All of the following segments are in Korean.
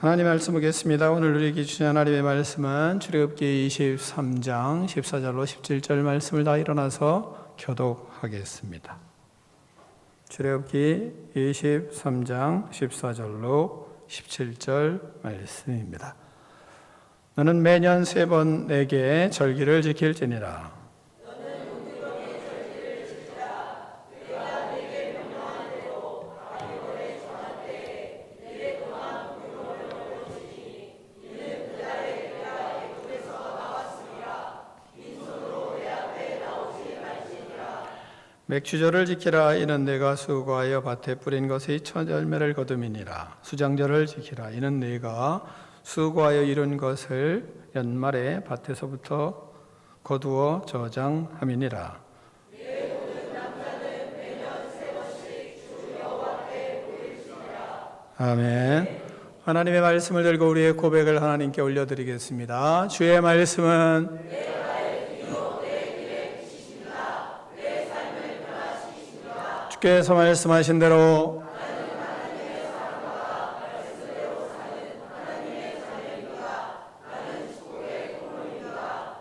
하나님 말씀 보겠습니다. 오늘 우리에게 주신 하나님의 말씀은 출애굽기 23장 14절로 17절 말씀을 다 일어나서 교독하겠습니다. 출애굽기 23장 14절로 17절 말씀입니다. 너는 매년 3번 내게 절기를 지킬지니라. 맥추절을 지키라. 이는 내가 수고하여 밭에 뿌린 것의 첫 열매를 거둠이니라. 수장절을 지키라. 이는 내가 수고하여 이룬 것을 연말에 밭에서부터 거두어 저장함이니라. 아멘. 하나님의 말씀을 들고 우리의 고백을 하나님께 올려드리겠습니다. 주의 말씀은 주께서 말씀하신 대로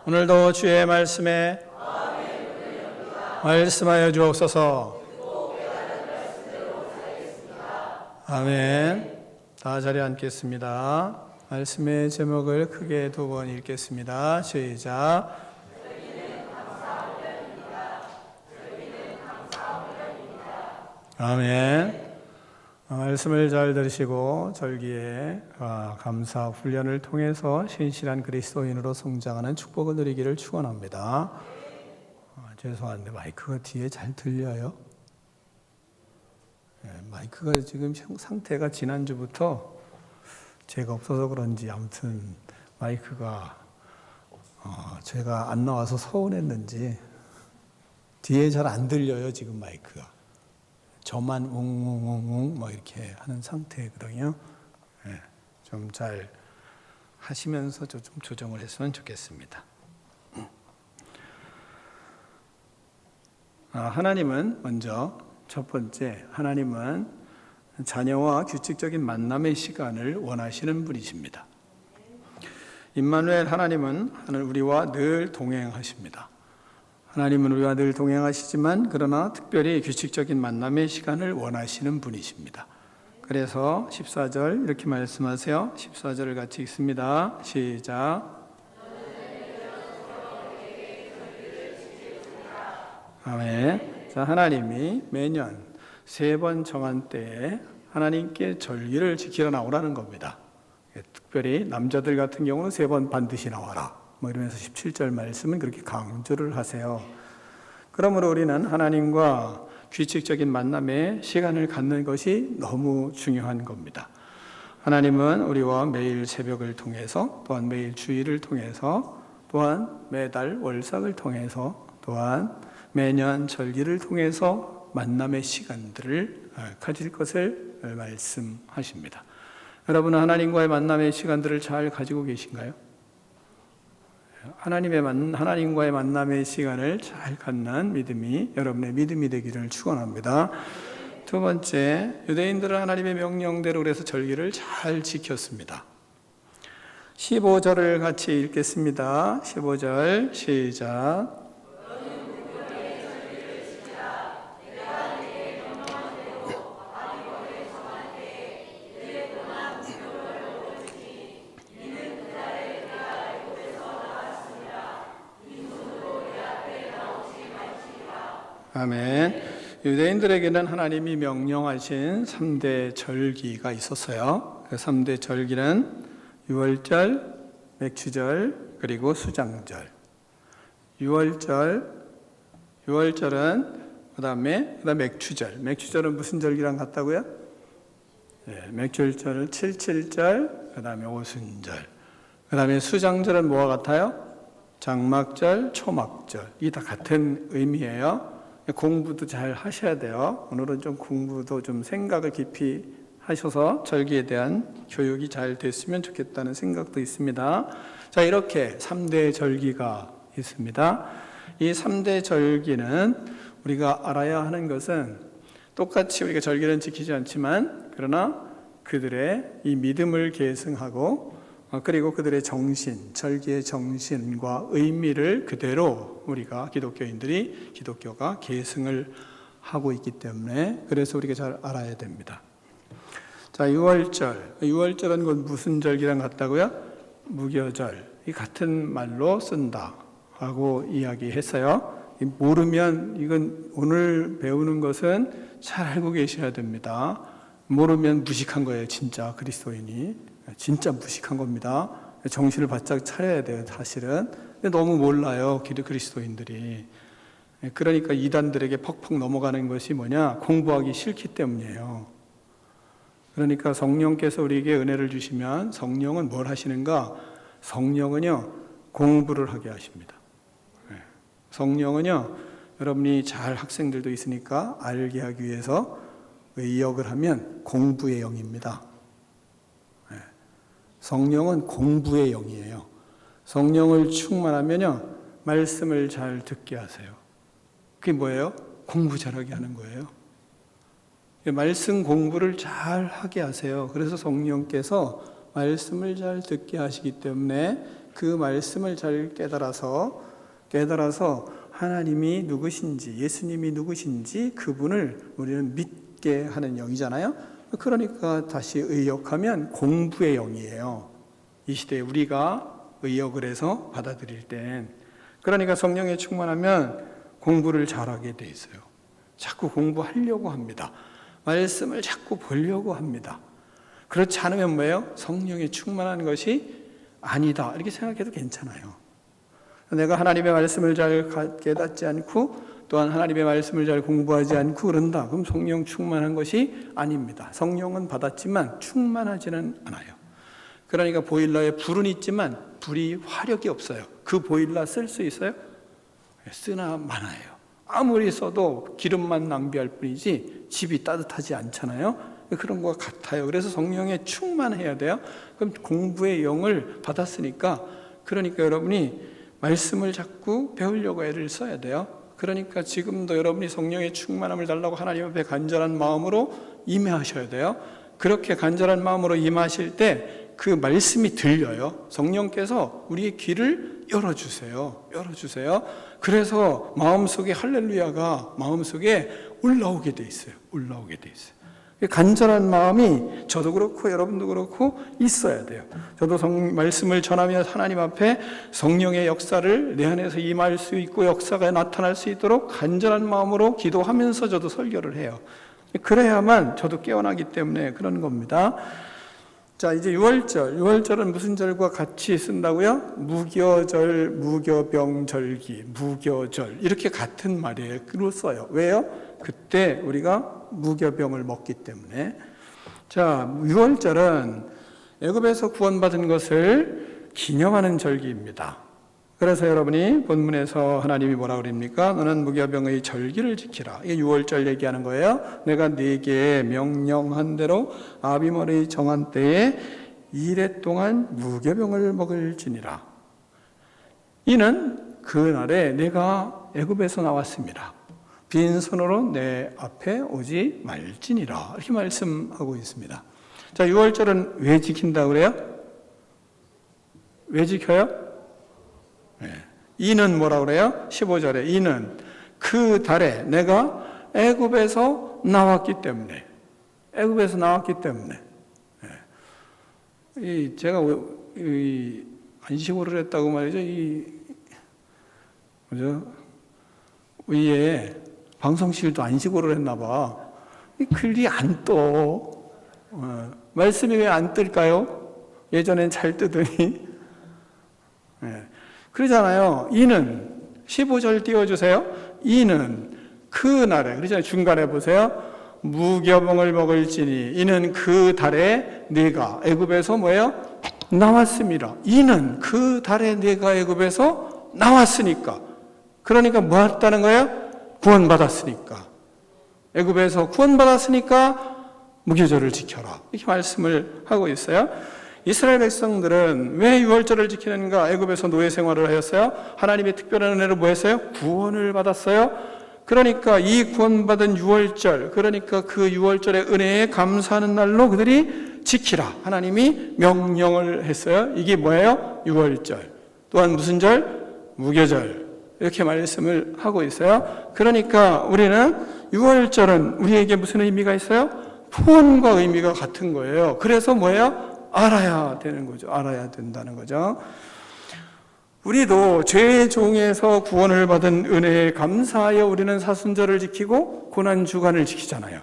오늘도 주의 말씀에 말씀하여 주옵소서. 아멘. 다 자리에 앉겠습니다. 말씀의 제목을 크게 2번 읽겠습니다. 시작. 아멘. 말씀을 잘 들으시고 절기에 감사 훈련을 통해서 신실한 그리스도인으로 성장하는 축복을 누리기를 축원합니다. 죄송한데 마이크가 뒤에 잘 들려요? 마이크가 지금 상태가 지난주부터 제가 없어서 그런지 아무튼 마이크가 제가 안 나와서 서운했는지 뒤에 잘 안 들려요. 지금 마이크가. 저만 웅웅웅웅 뭐 이렇게 하는 상태거든요. 좀 잘 하시면서 좀 조정을 했으면 좋겠습니다. 하나님은 먼저 첫 번째, 하나님은 자녀와 규칙적인 만남의 시간을 원하시는 분이십니다. 임마누엘, 하나님은 우리와 늘 동행하십니다. 하나님은 우리와 늘 동행하시지만 그러나 특별히 규칙적인 만남의 시간을 원하시는 분이십니다. 그래서 14절 이렇게 말씀하세요. 14절을 같이 읽습니다. 시작. 아멘. 자, 하나님이 매년 3번 정한 때에 하나님께 절기를 지키러 나오라는 겁니다. 특별히 남자들 같은 경우는 3번 반드시 나와라. 이러면서 17절 말씀은 그렇게 강조를 하세요. 그러므로 우리는 하나님과 규칙적인 만남의 시간을 갖는 것이 너무 중요한 겁니다. 하나님은 우리와 매일 새벽을 통해서, 또한 매일 주일을 통해서, 또한 매달 월삭을 통해서, 또한 매년 절기를 통해서 만남의 시간들을 가질 것을 말씀하십니다. 여러분은 하나님과의 만남의 시간들을 잘 가지고 계신가요? 하나님과의 만남의 시간을 잘 갖는 믿음이 여러분의 믿음이 되기를 축원합니다. 두 번째, 유대인들은 하나님의 명령대로 그래서 절기를 잘 지켰습니다. 15절을 같이 읽겠습니다. 15절 시작. 아멘. 유대인들에게는 하나님이 명령하신 3대 절기가 있었어요. 그 3대 절기는 유월절, 맥추절, 그리고 수장절. 유월절은 그다음에 맥추절. 맥추절은 무슨 절기랑 같다고요? 맥추절은 77절, 그다음에 오순절. 그다음에 수장절은 뭐와 같아요? 장막절, 초막절. 이게 다 같은 의미예요. 공부도 잘 하셔야 돼요. 오늘은 좀 공부도 좀 생각을 깊이 하셔서 절기에 대한 교육이 잘 됐으면 좋겠다는 생각도 있습니다. 자, 이렇게 3대 절기가 있습니다. 이 3대 절기는 우리가 알아야 하는 것은 똑같이 우리가 절기는 지키지 않지만 그러나 그들의 이 믿음을 계승하고 그리고 그들의 정신, 절기의 정신과 의미를 그대로 우리가 기독교가 계승을 하고 있기 때문에 그래서 우리가 잘 알아야 됩니다. 자, 유월절은 곧 무슨 절기랑 같다고요? 무교절. 이 같은 말로 쓴다라고 이야기했어요. 모르면 이건 오늘 배우는 것은 잘 알고 계셔야 됩니다. 모르면 무식한 거예요. 진짜 그리스도인이 진짜 무식한 겁니다. 정신을 바짝 차려야 돼요. 사실은. 근데 너무 몰라요. 그리스도인들이. 그러니까 이단들에게 퍽퍽 넘어가는 것이 뭐냐? 공부하기 싫기 때문이에요. 그러니까 성령께서 우리에게 은혜를 주시면 성령은 뭘 하시는가? 성령은요, 공부를 하게 하십니다. 성령은요, 여러분이 잘 학생들도 있으니까 알게 하기 위해서 의역을 하면 공부의 영입니다. 성령은 공부의 영이에요. 성령을 충만하면요, 말씀을 잘 듣게 하세요. 그게 뭐예요? 공부 잘하게 하는 거예요. 말씀 공부를 잘 하게 하세요. 그래서 성령께서 말씀을 잘 듣게 하시기 때문에 그 말씀을 잘 깨달아서 하나님이 누구신지, 예수님이 누구신지 그분을 우리는 믿게 하는 영이잖아요. 그러니까 다시 의역하면 공부의 영이에요. 이 시대에 우리가 의역을 해서 받아들일 땐. 그러니까 성령에 충만하면 공부를 잘하게 돼 있어요. 자꾸 공부하려고 합니다. 말씀을 자꾸 보려고 합니다. 그렇지 않으면 뭐예요? 성령에 충만한 것이 아니다. 이렇게 생각해도 괜찮아요. 내가 하나님의 말씀을 잘 깨닫지 않고 또한 하나님의 말씀을 잘 공부하지 않고 그런다. 그럼 성령 충만한 것이 아닙니다. 성령은 받았지만 충만하지는 않아요. 그러니까 보일러에 불은 있지만 불이 화력이 없어요. 그 보일러 쓸 수 있어요? 쓰나 마나요. 아무리 써도 기름만 낭비할 뿐이지 집이 따뜻하지 않잖아요. 그런 것 같아요. 그래서 성령에 충만해야 돼요. 그럼 공부의 영을 받았으니까 그러니까 여러분이 말씀을 자꾸 배우려고 애를 써야 돼요. 그러니까 지금도 여러분이 성령의 충만함을 달라고 하나님 앞에 간절한 마음으로 임하셔야 돼요. 그렇게 간절한 마음으로 임하실 때 그 말씀이 들려요. 성령께서 우리의 귀를 열어주세요. 그래서 마음속에 할렐루야가 마음속에 올라오게 돼 있어요. 간절한 마음이 저도 그렇고 여러분도 그렇고 있어야 돼요. 저도 말씀을 전하며 하나님 앞에 성령의 역사를 내 안에서 임할 수 있고 역사가 나타날 수 있도록 간절한 마음으로 기도하면서 저도 설교를 해요. 그래야만 저도 깨어나기 때문에 그런 겁니다. 자, 이제 유월절은 무슨 절과 같이 쓴다고요? 무교절, 무교병절기, 무교절 이렇게 같은 말로 써요. 왜요? 그때 우리가 무교병을 먹기 때문에. 자, 유월절은 애굽에서 구원받은 것을 기념하는 절기입니다. 그래서 여러분이 본문에서 하나님이 뭐라고 그럽니까? 너는 무교병의 절기를 지키라. 이게 유월절 얘기하는 거예요. 내가 네게 명령한 대로 아비멜의 정한 때에 이래 동안 무교병을 먹을지니라. 이는 그날에 내가 애굽에서 나왔습니다. 빈손으로 내 앞에 오지 말지니라. 이렇게 말씀하고 있습니다. 자, 유월절은 왜 지킨다고 그래요? 왜 지켜요? 이는 뭐라고 그래요? 15절에 이는 그 달에 내가 애굽에서 나왔기 때문에. 제가 안식오를 했다고 말이죠. 위에 방송실도 안식오를 했나 봐. 이 글이 안 떠. 말씀이 왜 안 뜰까요? 예전엔 잘 뜨더니. 그러잖아요. 이는 15절 띄워주세요. 이는 그 날에, 그러잖아요. 중간에 보세요. 무교병을 먹을지니 이는 그 달에 내가 애굽에서 뭐예요? 나왔습니다. 이는 그 달에 내가 애굽에서 나왔으니까. 그러니까 뭐 했다는 거예요? 구원받았으니까. 애굽에서 구원받았으니까 무교절을 지켜라. 이렇게 말씀을 하고 있어요. 이스라엘 백성들은 왜 유월절을 지키는가? 애굽에서 노예 생활을 하였어요. 하나님의 특별한 은혜로 뭐 했어요? 구원을 받았어요. 그러니까 이 구원받은 유월절, 그러니까 그 유월절의 은혜에 감사하는 날로 그들이 지키라. 하나님이 명령을 했어요. 이게 뭐예요? 유월절. 또한 무슨 절? 무교절. 이렇게 말씀을 하고 있어요. 그러니까 우리는 유월절은 우리에게 무슨 의미가 있어요? 구원과 의미가 같은 거예요. 그래서 뭐예요? 알아야 되는 거죠. 알아야 된다는 거죠. 우리도 죄의 종에서 구원을 받은 은혜에 감사하여 우리는 사순절을 지키고 고난주간을 지키잖아요.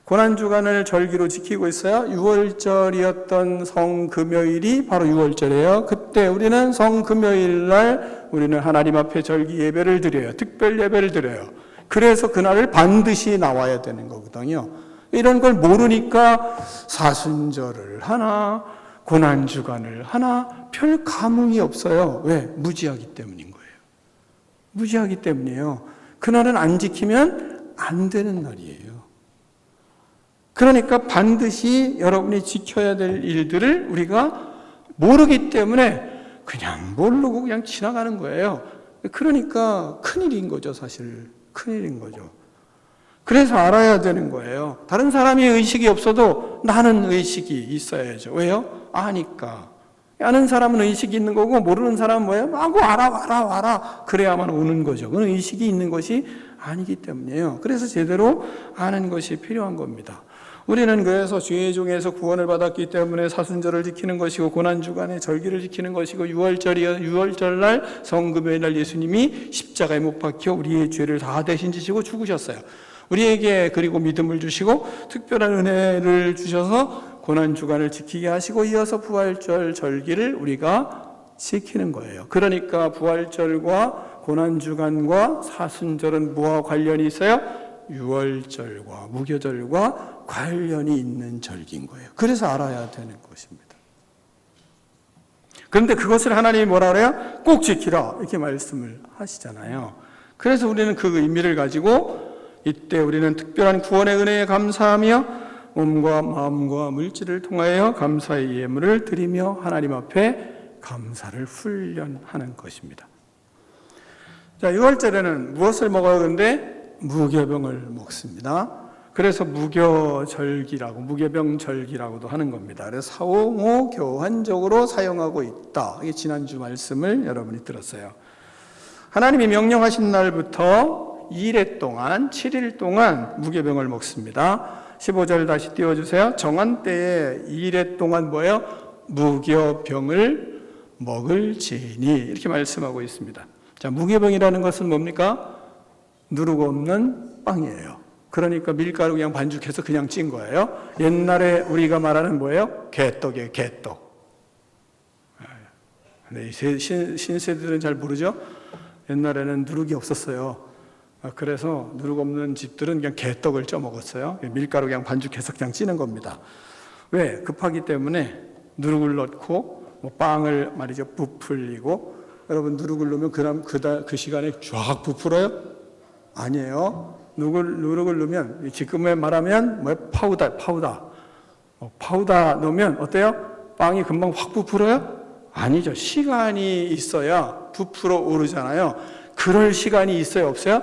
고난주간을 절기로 지키고 있어요. 6월절이었던 성금요일이 바로 6월절이에요. 그때 우리는 성금요일 날 우리는 하나님 앞에 절기 예배를 드려요. 특별 예배를 드려요. 그래서 그날을 반드시 나와야 되는 거거든요. 이런 걸 모르니까 사순절을 하나 고난주간을 하나 별 감흥이 없어요. 왜? 무지하기 때문인 거예요. 무지하기 때문이에요. 그날은 안 지키면 안 되는 날이에요. 그러니까 반드시 여러분이 지켜야 될 일들을 우리가 모르기 때문에 그냥 모르고 그냥 지나가는 거예요. 그러니까 큰일인 거죠, 사실. 큰일인 거죠. 그래서 알아야 되는 거예요. 다른 사람이 의식이 없어도 나는 의식이 있어야죠. 왜요? 아니까. 아는 사람은 의식이 있는 거고 모르는 사람은 뭐예요? 알아. 그래야만 오는 거죠. 그건 의식이 있는 것이 아니기 때문이에요. 그래서 제대로 아는 것이 필요한 겁니다. 우리는 그래서 죄의 종에서 구원을 받았기 때문에 사순절을 지키는 것이고 고난주간에 절기를 지키는 것이고 6월절날 성금요일 날 예수님이 십자가에 못 박혀 우리의 죄를 다 대신 지시고 죽으셨어요. 우리에게 그리고 믿음을 주시고 특별한 은혜를 주셔서 고난주간을 지키게 하시고 이어서 부활절 절기를 우리가 지키는 거예요. 그러니까 부활절과 고난주간과 사순절은 뭐와 관련이 있어요? 유월절과 무교절과 관련이 있는 절기인 거예요. 그래서 알아야 되는 것입니다. 그런데 그것을 하나님이 뭐라 그래요? 꼭 지키라 이렇게 말씀을 하시잖아요. 그래서 우리는 그 의미를 가지고 이때 우리는 특별한 구원의 은혜에 감사하며 몸과 마음과 물질을 통하여 감사의 예물을 드리며 하나님 앞에 감사를 훈련하는 것입니다. 자, 6월절에는 무엇을 먹어요? 근데 무교병을 먹습니다. 그래서 무교절기라고, 무교병절기라고도 하는 겁니다. 그래서 사홍호 교환적으로 사용하고 있다. 이게 지난주 말씀을 여러분이 들었어요. 하나님이 명령하신 날부터 2일 동안, 7일 동안 무교병을 먹습니다. 15절 다시 띄워주세요. 정한 때에 2일 동안 뭐예요? 무교병을 먹을지니 이렇게 말씀하고 있습니다. 자, 무교병이라는 것은 뭡니까? 누르고 없는 빵이에요. 그러니까 밀가루 그냥 반죽해서 그냥 찐 거예요. 옛날에 우리가 말하는 뭐예요? 개떡이에요, 개떡. 근데 신세대들은 잘 모르죠? 옛날에는 누룩이 없었어요. 그래서 누룩 없는 집들은 그냥 개떡을 쪄 먹었어요. 밀가루 그냥 반죽해서 그냥 찌는 겁니다. 왜? 급하기 때문에 누룩을 넣고 뭐 빵을 말이죠 부풀리고 여러분 누룩을 넣으면 그 시간에 쫙 부풀어요? 아니에요. 누룩을 넣으면 지금에 말하면 뭐 파우더 넣으면 어때요? 빵이 금방 확 부풀어요? 아니죠. 시간이 있어야 부풀어 오르잖아요. 그럴 시간이 있어요? 없어요?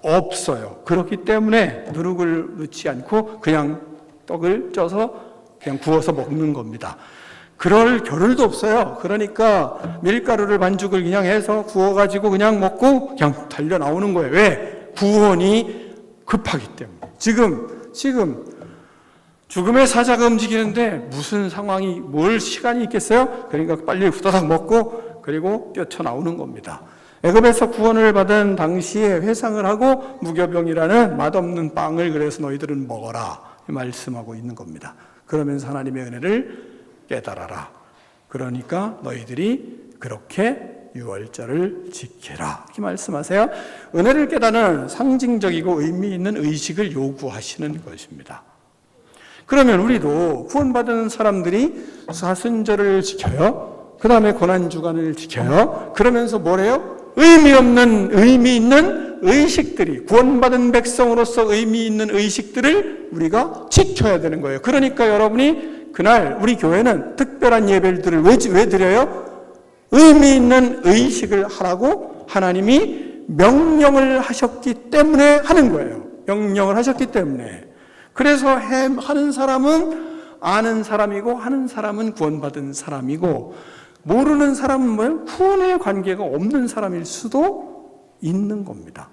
없어요. 그렇기 때문에 누룩을 넣지 않고 그냥 떡을 쪄서 그냥 구워서 먹는 겁니다. 그럴 겨를도 없어요. 그러니까 밀가루를 반죽을 그냥 해서 구워가지고 그냥 먹고 그냥 달려 나오는 거예요. 왜? 구원이 급하기 때문에. 지금 죽음의 사자가 움직이는데 무슨 상황이, 뭘 시간이 있겠어요? 그러니까 빨리 후다닥 먹고 그리고 뛰쳐나오는 겁니다. 애굽에서 구원을 받은 당시에 회상을 하고 무교병이라는 맛없는 빵을 그래서 너희들은 먹어라 말씀하고 있는 겁니다. 그러면서 하나님의 은혜를 깨달아라. 그러니까 너희들이 그렇게 유월절을 지켜라 이렇게 말씀하세요. 은혜를 깨닫는 상징적이고 의미 있는 의식을 요구하시는 것입니다. 그러면 우리도 구원받은 사람들이 사순절을 지켜요. 그 다음에 고난주간을 지켜요. 그러면서 뭐래요? 의미 있는 의식들이, 구원받은 백성으로서 의미 있는 의식들을 우리가 지켜야 되는 거예요. 그러니까 여러분이 그날 우리 교회는 특별한 예배들을 왜 드려요? 의미 있는 의식을 하라고 하나님이 명령을 하셨기 때문에 하는 거예요. 명령을 하셨기 때문에. 그래서 하는 사람은 아는 사람이고 하는 사람은 구원받은 사람이고 모르는 사람은 뭐예요? 구원의 관계가 없는 사람일 수도 있는 겁니다.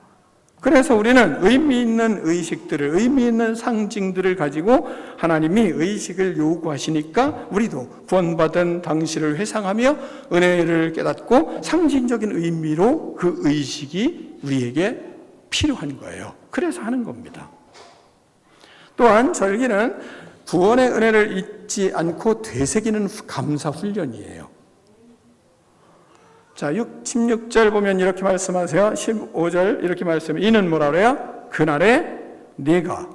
그래서 우리는 의미 있는 의식들을, 의미 있는 상징들을 가지고 하나님이 의식을 요구하시니까 우리도 구원받은 당시를 회상하며 은혜를 깨닫고 상징적인 의미로 그 의식이 우리에게 필요한 거예요. 그래서 하는 겁니다. 또한 절기는 구원의 은혜를 잊지 않고 되새기는 감사 훈련이에요. 자, 16절 보면 이렇게 말씀하세요. 15절 이렇게 말씀해요. 이는 뭐라 그래요? 그날에 네가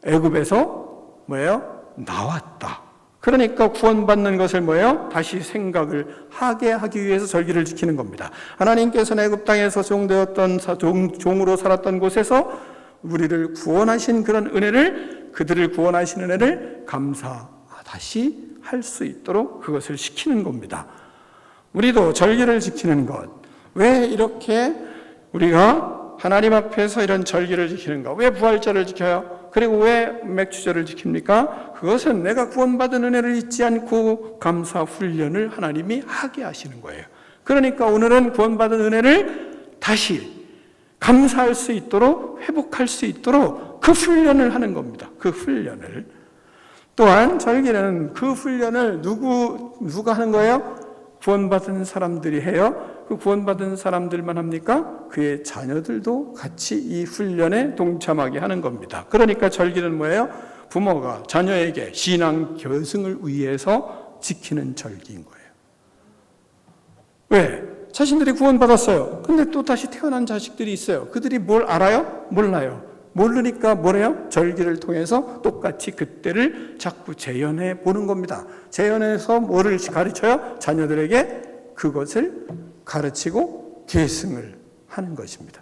애굽에서 뭐예요? 나왔다. 그러니까 구원받는 것을 뭐예요? 다시 생각을 하게 하기 위해서 절기를 지키는 겁니다. 하나님께서는 애굽 땅에서 종으로 살았던 곳에서 우리를 구원하신 그런 은혜를, 그들을 구원하신 은혜를 다시 할 수 있도록 그것을 시키는 겁니다. 우리도 절기를 지키는 것, 왜 이렇게 우리가 하나님 앞에서 이런 절기를 지키는가? 왜 부활절을 지켜요? 그리고 왜 맥주절을 지킵니까? 그것은 내가 구원받은 은혜를 잊지 않고 감사 훈련을 하나님이 하게 하시는 거예요. 그러니까 오늘은 구원받은 은혜를 다시 감사할 수 있도록, 회복할 수 있도록 그 훈련을 하는 겁니다. 그 훈련을. 또한 절기는 그 훈련을 누가 하는 거예요? 구원받은 사람들이 해요. 그 구원받은 사람들만 합니까? 그의 자녀들도 같이 이 훈련에 동참하게 하는 겁니다. 그러니까 절기는 뭐예요? 부모가 자녀에게 신앙 계승을 위해서 지키는 절기인 거예요. 왜? 자신들이 구원받았어요. 근데 또 다시 태어난 자식들이 있어요. 그들이 뭘 알아요? 몰라요. 모르니까 뭐래요? 절기를 통해서 똑같이 그때를 자꾸 재현해 보는 겁니다. 재현해서 뭐를 가르쳐요? 자녀들에게 그것을 가르치고 계승을 하는 것입니다.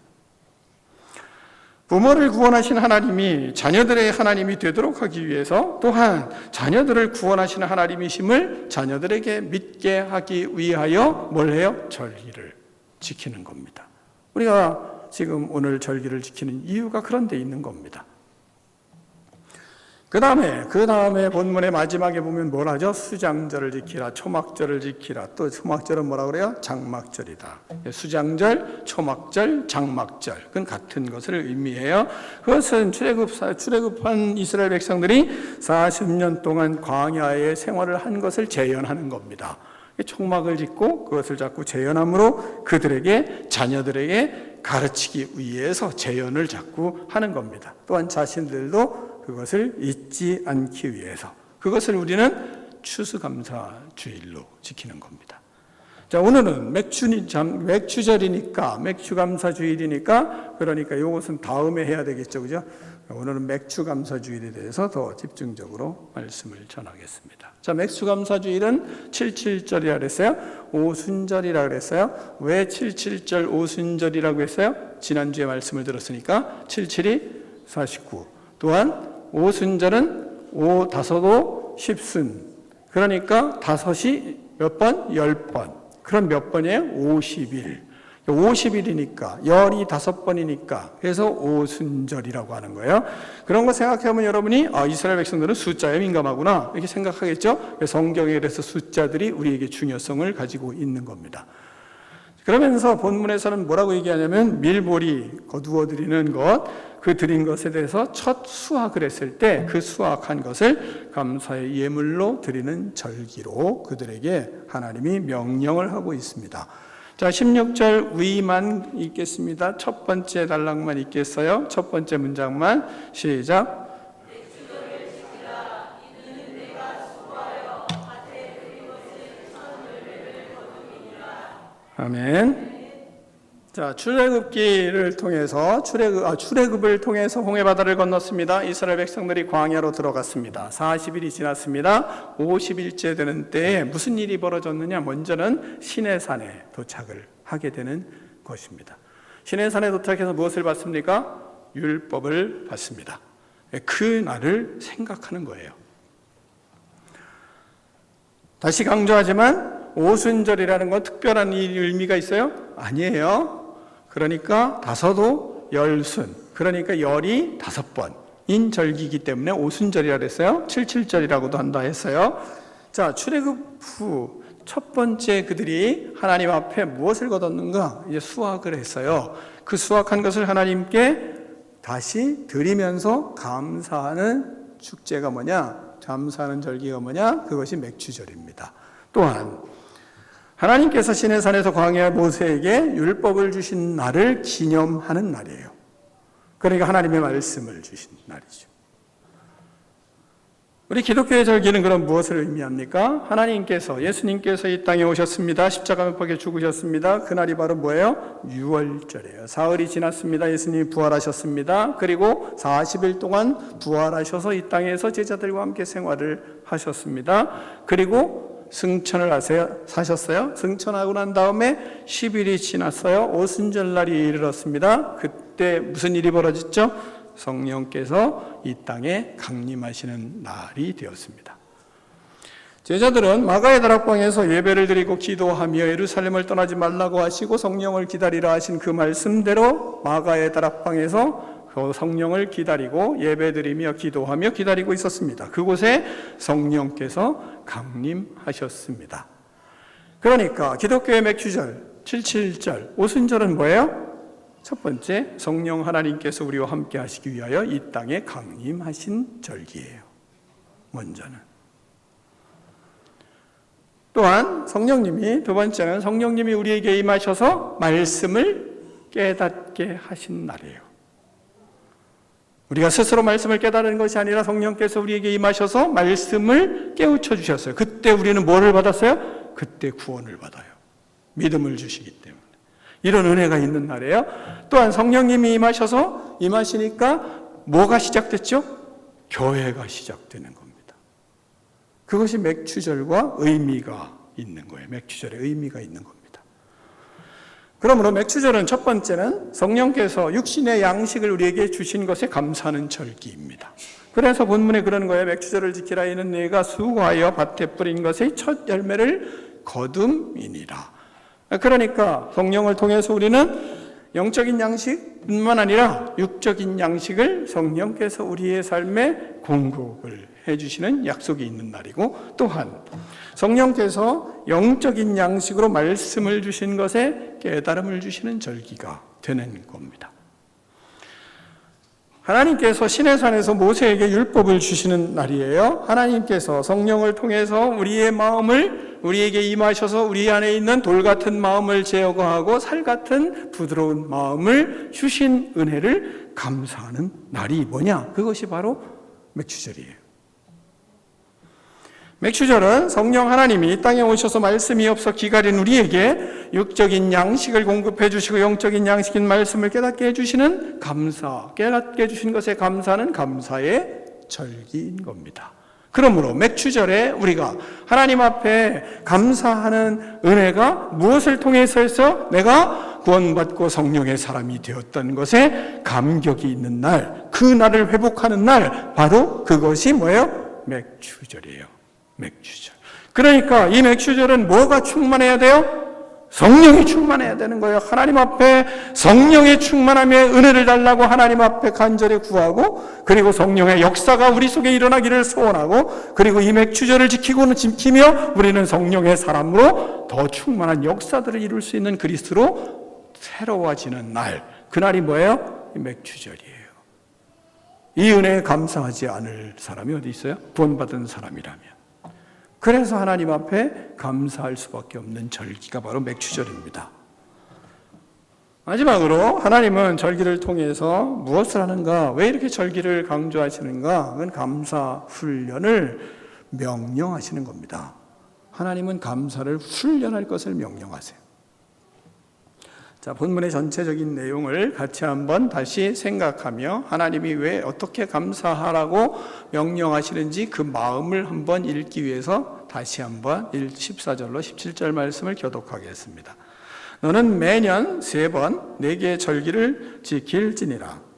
부모를 구원하신 하나님이 자녀들의 하나님이 되도록 하기 위해서 또한 자녀들을 구원하시는 하나님이심을 자녀들에게 믿게 하기 위하여 뭘 해요? 절기를 지키는 겁니다. 우리가 지금 오늘 절기를 지키는 이유가 그런 데 있는 겁니다. 그 다음에 본문의 마지막에 보면 뭘 하죠? 수장절을 지키라, 초막절을 지키라. 또 초막절은 뭐라 그래요? 장막절이다. 수장절, 초막절, 장막절. 그건 같은 것을 의미해요. 그것은 출애굽한 이스라엘 백성들이 40년 동안 광야의 생활을 한 것을 재현하는 겁니다. 총막을 짓고 그것을 자꾸 재현함으로 그들에게, 자녀들에게 가르치기 위해서 재현을 자꾸 하는 겁니다. 또한 자신들도 그것을 잊지 않기 위해서, 그것을 우리는 추수감사주일로 지키는 겁니다. 자, 오늘은 맥주절이니까, 맥주감사주일이니까, 그러니까 이것은 다음에 해야 되겠죠, 그죠? 오늘은 맥주감사주일에 대해서 더 집중적으로 말씀을 전하겠습니다. 자, 맥주감사주일은 77절이라 그랬어요. 오순절이라 그랬어요. 왜 77절 오순절이라고 했어요? 지난주에 말씀을 들었으니까 77이 49. 또한 오순절은 다섯오 십순. 그러니까 다섯이 몇 번? 10번. 그럼 몇 번이에요? 50일. 50일이니까 열이 5번이니까 그래서 오순절이라고 하는 거예요. 그런 거 생각해보면 여러분이 이스라엘 백성들은 숫자에 민감하구나 이렇게 생각하겠죠. 성경에 그래서 숫자들이 우리에게 중요성을 가지고 있는 겁니다. 그러면서 본문에서는 뭐라고 얘기하냐면 밀보리 거두어 드리는 것, 그 드린 것에 대해서 첫 수확을 했을 때 그 수확한 것을 감사의 예물로 드리는 절기로 그들에게 하나님이 명령을 하고 있습니다. 자, 16절 위만 읽겠습니다. 첫 번째 단락만 읽겠어요. 첫 번째 문장만 시작. 아멘. 자, 출애굽기를 통해서 출애굽을 통해서 홍해 바다를 건넜습니다. 이스라엘 백성들이 광야로 들어갔습니다. 40일이 지났습니다. 50일째 되는 때에 무슨 일이 벌어졌느냐? 먼저는 시내산에 도착을 하게 되는 것입니다. 시내산에 도착해서 무엇을 받습니까? 율법을 받습니다. 그 날을 생각하는 거예요. 다시 강조하지만 오순절이라는 건 특별한 의미가 있어요? 아니에요. 그러니까 다섯오 열순, 그러니까 열이 5번 절기이기 때문에 오순절이라 그랬어요. 77절이라고도 한다 했어요. 자, 출애굽 후 첫 번째 그들이 하나님 앞에 무엇을 거뒀는가? 이제 수확을 했어요. 그 수확한 것을 하나님께 다시 드리면서 감사하는 축제가 뭐냐? 감사하는 절기가 뭐냐? 그것이 맥추절입니다. 또한 하나님께서 시내산에서 광야 모세에게 율법을 주신 날을 기념하는 날이에요. 그러니까 하나님의 말씀을 주신 날이죠. 우리 기독교의 절기는 그럼 무엇을 의미합니까? 하나님께서, 예수님께서 이 땅에 오셨습니다. 십자가 못 박혀 죽으셨습니다. 그날이 바로 뭐예요? 유월절이에요. 사흘이 지났습니다. 예수님이 부활하셨습니다. 그리고 40일 동안 부활하셔서 이 땅에서 제자들과 함께 생활을 하셨습니다. 그리고 승천을 하셨어요. 승천하고 난 다음에 10일이 지났어요. 오순절날이 이르렀습니다. 그때 무슨 일이 벌어졌죠? 성령께서 이 땅에 강림하시는 날이 되었습니다. 제자들은 마가의 다락방에서 예배를 드리고 기도하며 예루살렘을 떠나지 말라고 하시고 성령을 기다리라 하신 그 말씀대로 마가의 다락방에서 그 성령을 기다리고 예배드리며 기도하며 기다리고 있었습니다. 그곳에 성령께서 강림하셨습니다. 그러니까 기독교의 맥추절, 77절, 오순절은 뭐예요? 첫 번째, 성령 하나님께서 우리와 함께 하시기 위하여 이 땅에 강림하신 절기예요. 먼저는. 또한 성령님이, 두 번째는 성령님이 우리에게 임하셔서 말씀을 깨닫게 하신 날이에요. 우리가 스스로 말씀을 깨달은 것이 아니라 성령께서 우리에게 임하셔서 말씀을 깨우쳐 주셨어요. 그때 우리는 뭐를 받았어요? 그때 구원을 받아요. 믿음을 주시기 때문에. 이런 은혜가 있는 날이에요. 또한 성령님이 임하시니까 뭐가 시작됐죠? 교회가 시작되는 겁니다. 그것이 맥추절과 의미가 있는 거예요. 맥추절의 의미가 있는 겁니다. 그러므로 맥추절은 첫 번째는 성령께서 육신의 양식을 우리에게 주신 것에 감사하는 절기입니다. 그래서 본문에 그런 거예요. 맥추절을 지키라. 이는 네가 수고하여 밭에 뿌린 것의 첫 열매를 거둠이니라. 그러니까 성령을 통해서 우리는 영적인 양식뿐만 아니라 육적인 양식을 성령께서 우리의 삶에 공급을 해주시는 약속이 있는 날이고, 또한 성령께서 영적인 양식으로 말씀을 주신 것에 깨달음을 주시는 절기가 되는 겁니다. 하나님께서 시내산에서 모세에게 율법을 주시는 날이에요. 하나님께서 성령을 통해서 우리의 마음을 우리에게 임하셔서 우리 안에 있는 돌 같은 마음을 제거하고 살 같은 부드러운 마음을 주신 은혜를 감사하는 날이 뭐냐? 그것이 바로 맥추절이에요. 맥추절은 성령 하나님이 이 땅에 오셔서 말씀이 없어 기갈인 우리에게 육적인 양식을 공급해 주시고 영적인 양식인 말씀을 깨닫게 해주시는 깨닫게 해주신 것에 감사하는 감사의 절기인 겁니다. 그러므로 맥추절에 우리가 하나님 앞에 감사하는 은혜가 무엇을 통해서 해서 내가 구원받고 성령의 사람이 되었던 것에 감격이 있는 날, 그 날을 회복하는 날, 바로 그것이 뭐예요? 맥추절이에요. 맥추절. 그러니까 이 맥추절은 뭐가 충만해야 돼요? 성령이 충만해야 되는 거예요. 하나님 앞에 성령의 충만함의 은혜를 달라고 하나님 앞에 간절히 구하고, 그리고 성령의 역사가 우리 속에 일어나기를 소원하고, 그리고 이 맥추절을 지키며 우리는 성령의 사람으로 더 충만한 역사들을 이룰 수 있는 그리스도로 새로워지는 날, 그날이 뭐예요? 이 맥추절이에요. 이 은혜에 감사하지 않을 사람이 어디 있어요? 구원받은 사람이라면. 그래서 하나님 앞에 감사할 수밖에 없는 절기가 바로 맥추절입니다. 마지막으로 하나님은 절기를 통해서 무엇을 하는가? 왜 이렇게 절기를 강조하시는가? 그건 감사 훈련을 명령하시는 겁니다. 하나님은 감사를 훈련할 것을 명령하세요. 자, 본문의 전체적인 내용을 같이 한번 다시 생각하며 하나님이 왜 어떻게 감사하라고 명령하시는지 그 마음을 한번 읽기 위해서 다시 한번 14절로 17절 말씀을 교독하겠습니다. 너는 매년 3번 4개의 절기를 지킬지니라.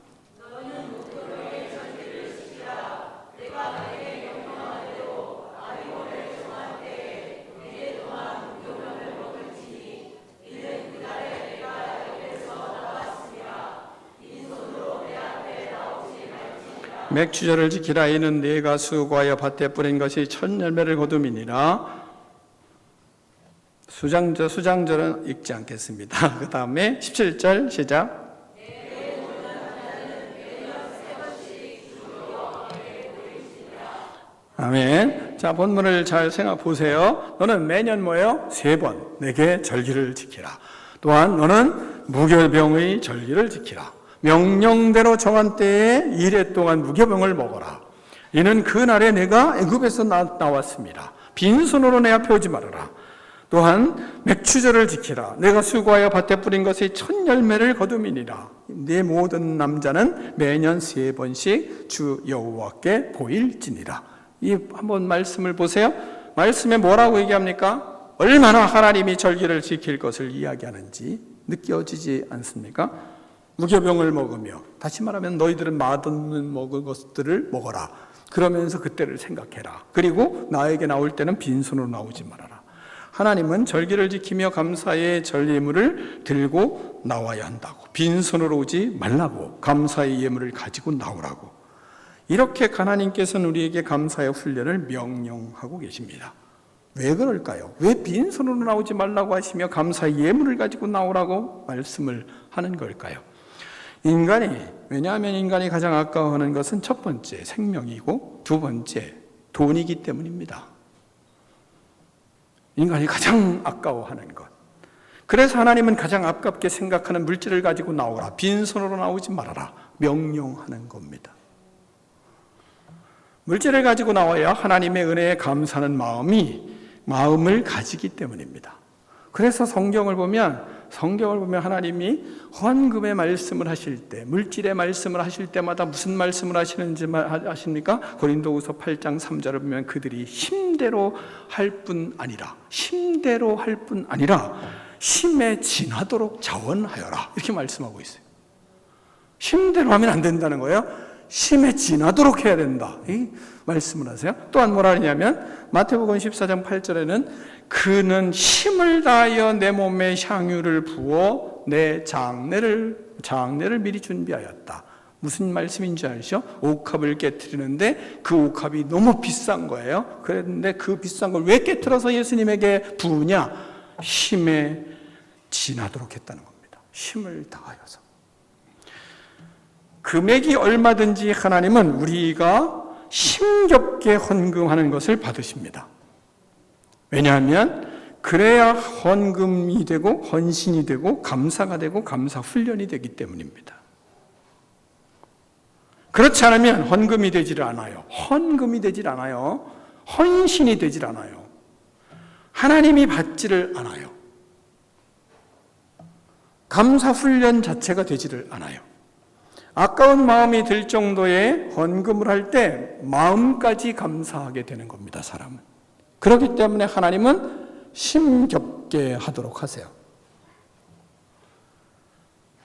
맥추절을 지키라. 이는 네가 수고하여 밭에 뿌린 것이 첫 열매를 거둠이니라. 수장절은 읽지 않겠습니다. 그 다음에 17절 시작. 아멘. 자, 본문을 잘 생각 보세요. 너는 매년 뭐예요? 3번 내게 절기를 지키라. 또한 너는 무교병의 절기를 지키라. 명령대로 정한 때에 2래 동안 무교병을 먹어라. 이는 그 날에 내가 애굽에서 나왔습니다. 빈손으로 내 앞에 오지 말아라. 또한 맥추절을 지키라. 내가 수고하여 밭에 뿌린 것의 첫 열매를 거둠이니라. 내 모든 남자는 매년 3번씩 주 여호와께 보일지니라. 이 한번 말씀을 보세요. 말씀에 뭐라고 얘기합니까? 얼마나 하나님이 절기를 지킬 것을 이야기하는지 느껴지지 않습니까? 무교병을 먹으며, 다시 말하면 너희들은 맛없는 먹은 것들을 먹어라. 그러면서 그때를 생각해라. 그리고 나에게 나올 때는 빈손으로 나오지 말아라. 하나님은 절기를 지키며 감사의 전예물을 들고 나와야 한다고, 빈손으로 오지 말라고, 감사의 예물을 가지고 나오라고. 이렇게 하나님께서는 우리에게 감사의 훈련을 명령하고 계십니다. 왜 그럴까요? 왜 빈손으로 나오지 말라고 하시며 감사의 예물을 가지고 나오라고 말씀을 하는 걸까요? 왜냐하면 인간이 가장 아까워하는 것은 첫 번째 생명이고 두 번째 돈이기 때문입니다. 인간이 가장 아까워하는 것. 그래서 하나님은 가장 아깝게 생각하는 물질을 가지고 나오라, 빈손으로 나오지 말아라 명령하는 겁니다. 물질을 가지고 나와야 하나님의 은혜에 감사하는 마음을 가지기 때문입니다. 그래서 성경을 보면 하나님이 헌금의 말씀을 하실 때, 물질의 말씀을 하실 때마다 무슨 말씀을 하시는지 아십니까? 고린도후서 8장 3절을 보면 그들이 힘대로 할 뿐 아니라 힘에 지나도록 자원하여라, 이렇게 말씀하고 있어요. 힘대로 하면 안 된다는 거예요. 힘에 지나도록 해야 된다, 이 말씀을 하세요. 또한 뭐라 하냐면 마태복음 14장 8절에는 그는 힘을 다하여 내 몸에 향유를 부어 내 장례를 미리 준비하였다. 무슨 말씀인지 아시죠? 옥합을 깨트리는데 그 옥합이 너무 비싼 거예요. 그런데 그 비싼 걸 왜 깨트려서 예수님에게 부으냐? 힘에 지나도록 했다는 겁니다. 힘을 다하여서. 금액이 얼마든지 하나님은 우리가 힘겹게 헌금하는 것을 받으십니다. 왜냐하면 그래야 헌금이 되고 헌신이 되고 감사가 되고 감사 훈련이 되기 때문입니다. 그렇지 않으면 헌금이 되질 않아요. 헌신이 되질 않아요. 하나님이 받지를 않아요. 감사 훈련 자체가 되지를 않아요. 아까운 마음이 들 정도의 헌금을 할 때 마음까지 감사하게 되는 겁니다, 사람은. 그렇기 때문에 하나님은 힘겹게 하도록 하세요.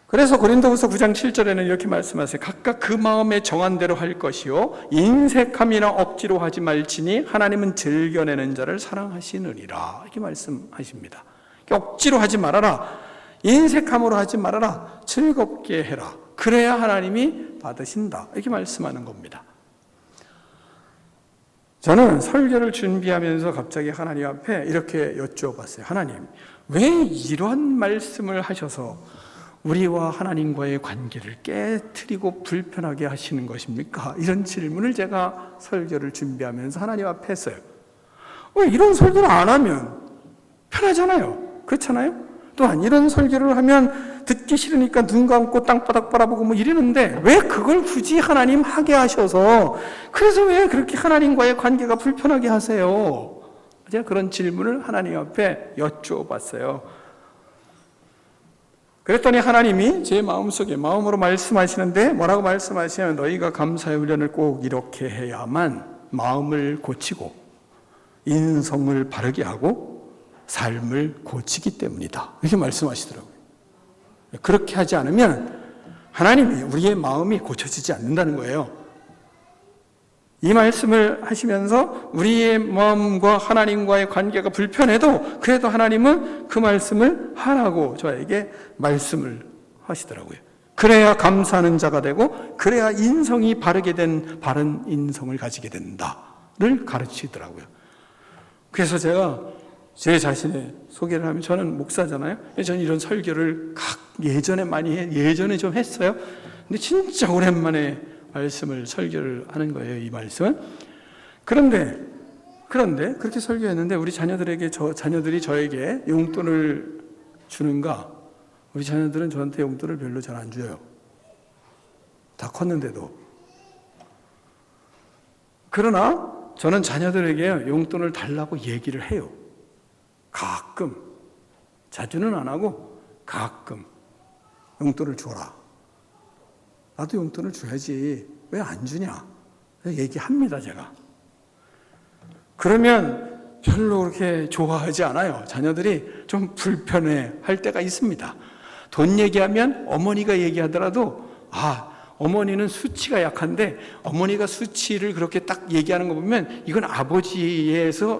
그래서 고린도후서 9장 7절에는 이렇게 말씀하세요. 각각 그 마음에 정한 대로 할 것이요 인색함이나 억지로 하지 말지니 하나님은 즐겨내는 자를 사랑하시느니라, 이렇게 말씀하십니다. 억지로 하지 말아라, 인색함으로 하지 말아라, 즐겁게 해라. 그래야 하나님이 받으신다, 이렇게 말씀하는 겁니다. 저는 설교를 준비하면서 갑자기 하나님 앞에 이렇게 여쭈어봤어요. 하나님, 왜 이런 말씀을 하셔서 우리와 하나님과의 관계를 깨트리고 불편하게 하시는 것입니까? 이런 질문을 제가 설교를 준비하면서 하나님 앞에 했어요. 왜 이런 설교를 안 하면 편하잖아요. 그렇잖아요? 또한 이런 설교를 하면 듣기 싫으니까 눈 감고 땅바닥 바라보고 뭐 이러는데 왜 그걸 굳이 하나님 하게 하셔서, 그래서 왜 그렇게 하나님과의 관계가 불편하게 하세요? 제가 그런 질문을 하나님 앞에 여쭈어봤어요. 그랬더니 하나님이 제 마음으로 말씀하시는데 뭐라고 말씀하시냐면 너희가 감사의 훈련을 꼭 이렇게 해야만 마음을 고치고 인성을 바르게 하고 삶을 고치기 때문이다, 이렇게 말씀하시더라고요. 그렇게 하지 않으면 하나님이 우리의 마음이 고쳐지지 않는다는 거예요. 이 말씀을 하시면서 우리의 마음과 하나님과의 관계가 불편해도 그래도 하나님은 그 말씀을 하라고 저에게 말씀을 하시더라고요. 그래야 감사하는 자가 되고 그래야 인성이 바르게 된 바른 인성을 가지게 된다를 가르치더라고요. 그래서 제가 제 자신의 소개를 하면 저는 목사잖아요. 저는 이런 설교를 예전에 예전에 좀 했어요. 근데 진짜 오랜만에 말씀을 설교를 하는 거예요. 이 말씀은. 그런데 그렇게 설교했는데 우리 자녀들이 저에게 용돈을 주는가? 우리 자녀들은 저한테 용돈을 별로 잘 안 줘요. 다 컸는데도. 그러나 저는 자녀들에게 용돈을 달라고 얘기를 해요. 가끔. 자주는 안 하고 가끔. 용돈을 줘라. 나도 용돈을 줘야지. 왜 안 주냐? 얘기합니다, 제가. 그러면 별로 그렇게 좋아하지 않아요. 자녀들이 좀 불편해 할 때가 있습니다. 돈 얘기하면 어머니가 얘기하더라도 어머니는 수치가 약한데 어머니가 수치를 그렇게 딱 얘기하는 거 보면 이건 아버지에게서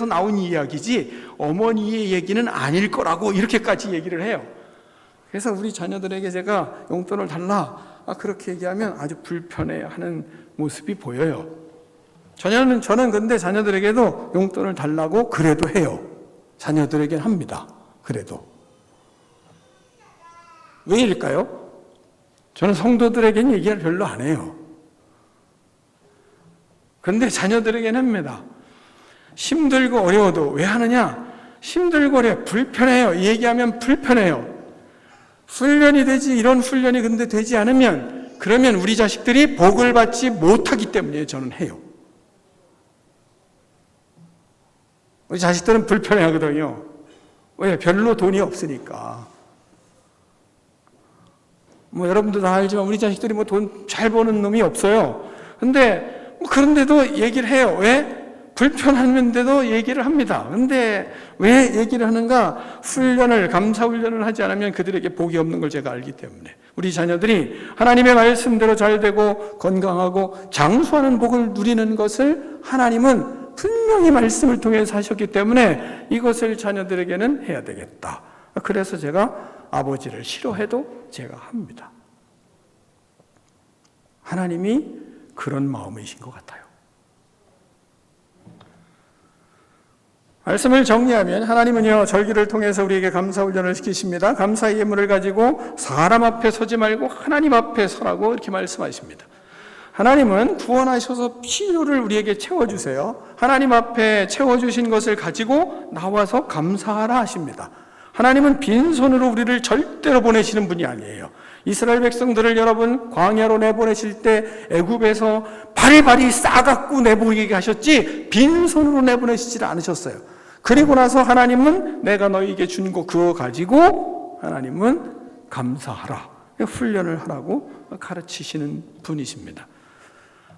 나온 이야기지 어머니의 얘기는 아닐 거라고 이렇게까지 얘기를 해요. 그래서 우리 자녀들에게 제가 용돈을 달라 그렇게 얘기하면 아주 불편해하는 모습이 보여요. 저는 근데 자녀들에게도 용돈을 달라고 그래도 해요. 자녀들에게는 합니다. 그래도. 왜일까요? 저는 성도들에게는 얘기를 별로 안 해요. 그런데 자녀들에게는 합니다. 힘들고 어려워도 왜 하느냐? 힘들고 불편해요. 얘기하면 불편해요. 훈련이 되지, 이런 훈련이 근데 되지 않으면, 그러면 우리 자식들이 복을 받지 못하기 때문에 저는 해요. 우리 자식들은 불편해 하거든요. 왜? 별로 돈이 없으니까. 여러분도 다 알지만 우리 자식들이 돈 잘 버는 놈이 없어요. 근데 그런데도 얘기를 해요. 왜? 불편한데도 얘기를 합니다. 근데 왜 얘기를 하는가? 감사 훈련을 하지 않으면 그들에게 복이 없는 걸 제가 알기 때문에. 우리 자녀들이 하나님의 말씀대로 잘 되고 건강하고 장수하는 복을 누리는 것을 하나님은 분명히 말씀을 통해서 하셨기 때문에 이것을 자녀들에게는 해야 되겠다. 그래서 제가 아버지를 싫어해도 제가 합니다. 하나님이 그런 마음이신 것 같아요. 말씀을 정리하면 하나님은요, 절기를 통해서 우리에게 감사훈련을 시키십니다. 감사의 예물을 가지고 사람 앞에 서지 말고 하나님 앞에 서라고 이렇게 말씀하십니다. 하나님은 구원하셔서 필요를 우리에게 채워주세요. 하나님 앞에 채워주신 것을 가지고 나와서 감사하라 하십니다. 하나님은 빈손으로 우리를 절대로 보내시는 분이 아니에요. 이스라엘 백성들을 여러분 광야로 내보내실 때 애굽에서 바리바리 싸갖고 내보내게 하셨지 빈손으로 내보내시지 않으셨어요. 그리고 나서 하나님은 내가 너희에게 준 거 그거 가지고 하나님은 감사하라, 훈련을 하라고 가르치시는 분이십니다.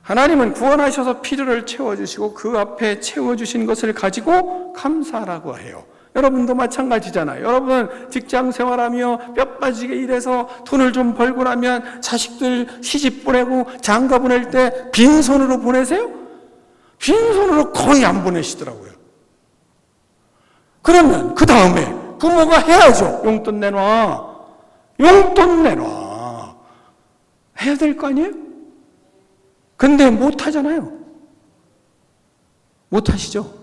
하나님은 구원하셔서 필요를 채워주시고 그 앞에 채워주신 것을 가지고 감사하라고 해요. 여러분도 마찬가지잖아요. 여러분 직장 생활하며 뼈 빠지게 일해서 돈을 좀 벌고 나면 자식들 시집 보내고 장가 보낼 때 빈손으로 보내세요? 빈손으로 거의 안 보내시더라고요. 그러면 그 다음에 부모가 해야죠. 용돈 내놔. 용돈 내놔. 해야 될 거 아니에요? 근데 못 하잖아요. 못 하시죠?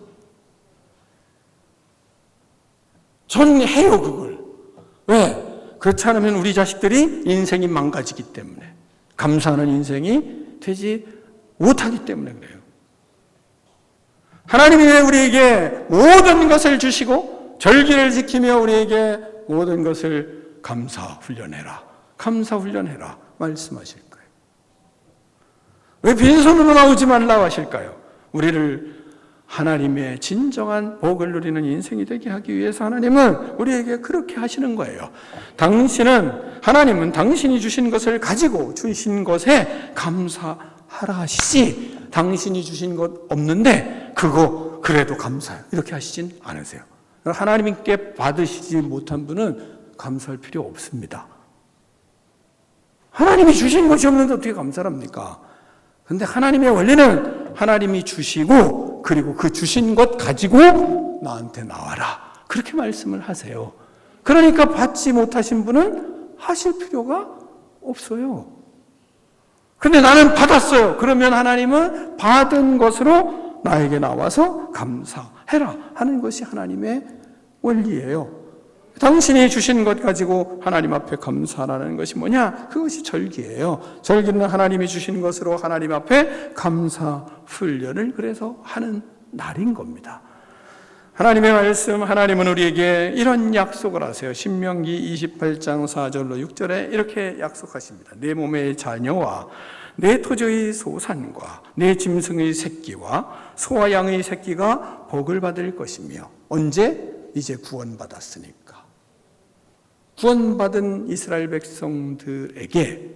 저는 해요, 그걸. 왜? 그렇지 않으면 우리 자식들이 인생이 망가지기 때문에, 감사하는 인생이 되지 못하기 때문에 그래요. 하나님이 왜 우리에게 모든 것을 주시고 절기를 지키며 우리에게 모든 것을 감사 훈련해라 말씀하실 거예요. 왜 빈손으로 나오지 말라고 하실까요? 우리를 하나님의 진정한 복을 누리는 인생이 되게 하기 위해서 하나님은 우리에게 그렇게 하시는 거예요. 하나님은 당신이 주신 것을 가지고 주신 것에 감사하라 하시지, 당신이 주신 것 없는데 그거 그래도 감사해요, 이렇게 하시진 않으세요. 하나님께 받으시지 못한 분은 감사할 필요 없습니다. 하나님이 주신 것이 없는데 어떻게 감사를 합니까? 근데 하나님의 원리는 하나님이 주시고 그리고 그 주신 것 가지고 나한테 나와라, 그렇게 말씀을 하세요. 그러니까 받지 못하신 분은 하실 필요가 없어요. 근데 나는 받았어요. 그러면 하나님은 받은 것으로 나에게 나와서 감사해라 하는 것이 하나님의 원리예요. 당신이 주신 것 가지고 하나님 앞에 감사하라는 것이 뭐냐? 그것이 절기예요. 절기는 하나님이 주신 것으로 하나님 앞에 감사 훈련을 그래서 하는 날인 겁니다. 하나님의 말씀, 하나님은 우리에게 이런 약속을 하세요. 신명기 28장 4절로 6절에 이렇게 약속하십니다. 내 몸의 자녀와 내 토지의 소산과 내 짐승의 새끼와 소와 양의 새끼가 복을 받을 것이며. 언제? 이제 구원받았으니까. 구원받은 이스라엘 백성들에게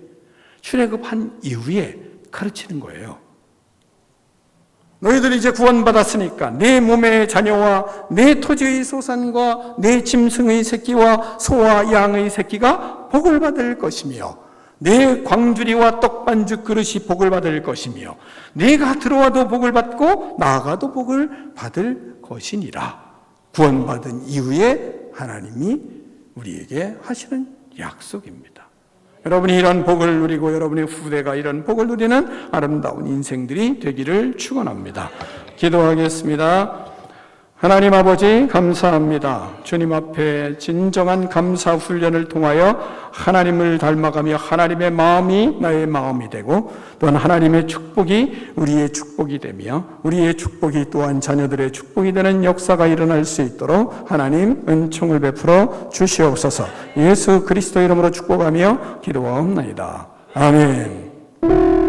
출애굽한 이후에 가르치는 거예요. 너희들이 이제 구원받았으니까 내 몸의 자녀와 내 토지의 소산과 내 짐승의 새끼와 소와 양의 새끼가 복을 받을 것이며 내 광주리와 떡반죽 그릇이 복을 받을 것이며 내가 들어와도 복을 받고 나아가도 복을 받을 것이니라. 구원받은 이후에 하나님이 우리에게 하시는 약속입니다. 여러분이 이런 복을 누리고 여러분의 후대가 이런 복을 누리는 아름다운 인생들이 되기를 축원합니다. 기도하겠습니다. 하나님 아버지 감사합니다. 주님 앞에 진정한 감사 훈련을 통하여 하나님을 닮아가며 하나님의 마음이 나의 마음이 되고 또한 하나님의 축복이 우리의 축복이 되며 우리의 축복이 또한 자녀들의 축복이 되는 역사가 일어날 수 있도록 하나님 은총을 베풀어 주시옵소서. 예수 그리스도 이름으로 축복하며 기도하옵나이다. 아멘.